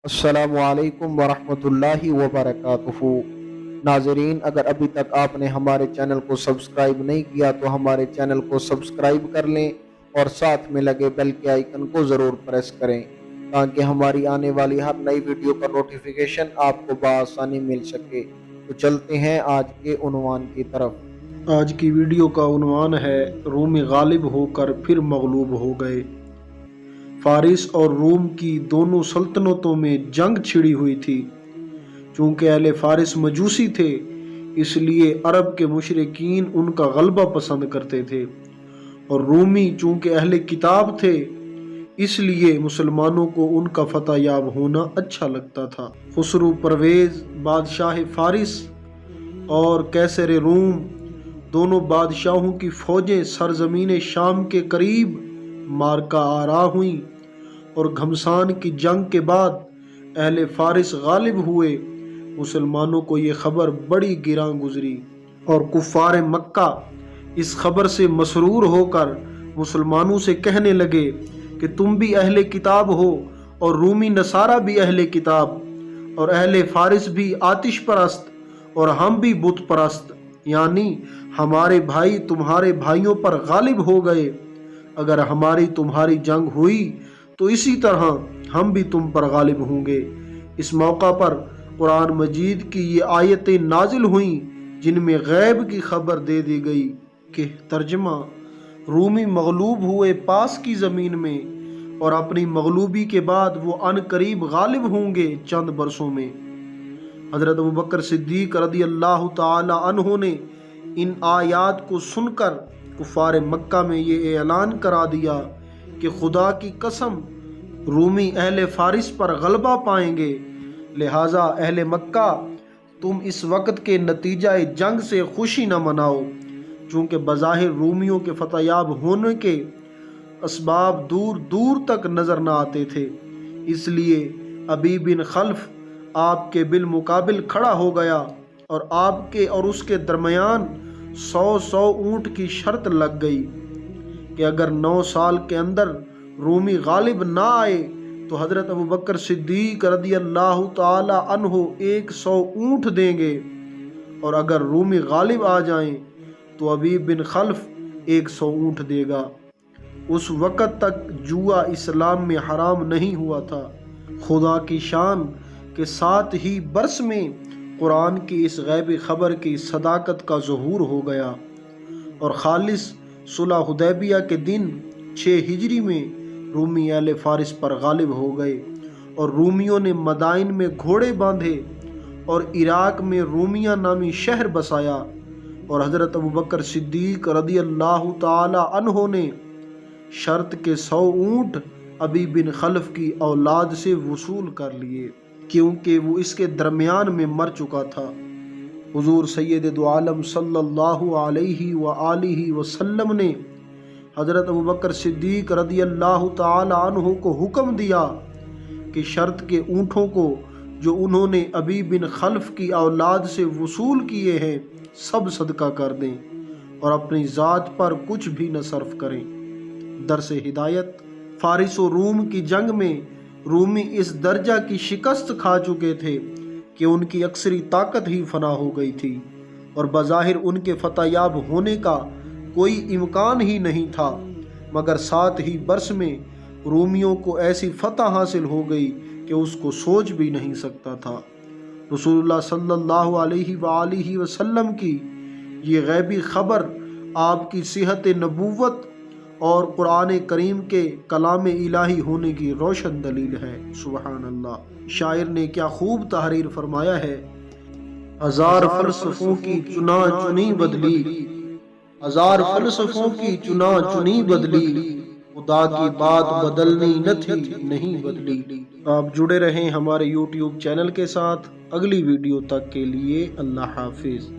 السلام علیکم ورحمۃ اللہ وبرکاتہ۔ ناظرین، اگر ابھی تک آپ نے ہمارے چینل کو سبسکرائب نہیں کیا تو ہمارے چینل کو سبسکرائب کر لیں اور ساتھ میں لگے بیل کے آئیکن کو ضرور پریس کریں تاکہ ہماری آنے والی ہر نئی ویڈیو کا نوٹیفیکیشن آپ کو بآسانی مل سکے۔ تو چلتے ہیں آج کے عنوان کی طرف۔ آج کی ویڈیو کا عنوان ہے رومی غالب ہو کر پھر مغلوب ہو گئے۔ فارس اور روم کی دونوں سلطنتوں میں جنگ چھڑی ہوئی تھی۔ چونکہ اہل فارس مجوسی تھے، اس لیے عرب کے مشرکین ان کا غلبہ پسند کرتے تھے، اور رومی چونکہ اہل کتاب تھے اس لیے مسلمانوں کو ان کا فتح یاب ہونا اچھا لگتا تھا۔ خسرو پرویز بادشاہ فارس اور قیصر روم دونوں بادشاہوں کی فوجیں سرزمین شام کے قریب مارکا آرا ہوئیں، اور گھمسان کی جنگ کے بعد اہل فارس غالب ہوئے۔ مسلمانوں کو یہ خبر بڑی گراں گزری، اور کفار مکہ اس خبر سے مسرور ہو کر مسلمانوں سے کہنے لگے کہ تم بھی اہل کتاب ہو، اور رومی نصارہ بھی اہل کتاب، اور اہل فارس بھی آتش پرست، اور ہم بھی بت پرست، یعنی ہمارے بھائی تمہارے بھائیوں پر غالب ہو گئے۔ اگر ہماری تمہاری جنگ ہوئی تو اسی طرح ہم بھی تم پر غالب ہوں گے۔ اس موقع پر قرآن مجید کی یہ آیتیں نازل ہوئیں جن میں غیب کی خبر دے دی گئی کہ ترجمہ: رومی مغلوب ہوئے پاس کی زمین میں، اور اپنی مغلوبی کے بعد وہ ان قریب غالب ہوں گے چند برسوں میں۔ حضرت ابوبکر صدیق رضی اللہ تعالی عنہ نے ان آیات کو سن کر کفار مکہ میں یہ اعلان کرا دیا کہ خدا کی قسم رومی اہل فارس پر غلبہ پائیں گے، لہٰذا اہل مکہ تم اس وقت کے نتیجہ جنگ سے خوشی نہ مناؤ، چونکہ بظاہر رومیوں کے فتح یاب ہونے کے اسباب دور دور تک نظر نہ آتے تھے، اس لیے ابی بن خلف آپ کے بالمقابل کھڑا ہو گیا، اور آپ کے اور اس کے درمیان 100 اونٹ کی شرط لگ گئی کہ اگر 9 سال کے اندر رومی غالب نہ آئے تو حضرت ابوبکر صدیق رضی اللہ تعالی عنہ 100 اونٹ دیں گے، اور اگر رومی غالب آ جائیں تو ابی بن خلف 100 اونٹ دے گا۔ اس وقت تک جوا اسلام میں حرام نہیں ہوا تھا۔ خدا کی شان کہ 7 ہی برس میں قرآن کی اس غیبی خبر کی صداقت کا ظہور ہو گیا، اور خالص صلح حدیبیہ کے دن 6 ہجری میں رومی اہل فارس پر غالب ہو گئے، اور رومیوں نے مدائن میں گھوڑے باندھے اور عراق میں رومیہ نامی شہر بسایا، اور حضرت ابوبکر صدیق رضی اللہ تعالی عنہ نے شرط کے 100 اونٹ ابی بن خلف کی اولاد سے وصول کر لیے، کیونکہ وہ اس کے درمیان میں مر چکا تھا۔ حضور سید دو عالم صلی اللہ علیہ وآلہ وسلم نے حضرت ابوبکر صدیق رضی اللہ تعالی عنہ کو حکم دیا کہ شرط کے اونٹوں کو جو انہوں نے ابی بن خلف کی اولاد سے وصول کیے ہیں سب صدقہ کر دیں، اور اپنی ذات پر کچھ بھی نہ صرف کریں۔ درس ہدایت: فارس و روم کی جنگ میں رومی اس درجہ کی شکست کھا چکے تھے کہ ان کی اکثری طاقت ہی فنا ہو گئی تھی، اور بظاہر ان کے فتح یاب ہونے کا کوئی امکان ہی نہیں تھا، مگر 7 ہی برس میں رومیوں کو ایسی فتح حاصل ہو گئی کہ اس کو سوچ بھی نہیں سکتا تھا۔ رسول اللہ صلی اللہ علیہ وآلہ وسلم کی یہ غیبی خبر آپ کی صحت نبوت اور قرآن کریم کے کلام الہی ہونے کی روشن دلیل ہے۔ سبحان اللہ۔ شاعر نے کیا خوب تحریر فرمایا ہے: 1000 فلسفوں کی چنا چنی بدلی، 1000 فلسفوں کی چنا چنی بدلی، خدا کی بات بدلنی نہ تھی نہیں بدلی۔ آپ جڑے رہیں ہمارے YouTube چینل کے ساتھ۔ اگلی ویڈیو تک کے لیے اللہ حافظ۔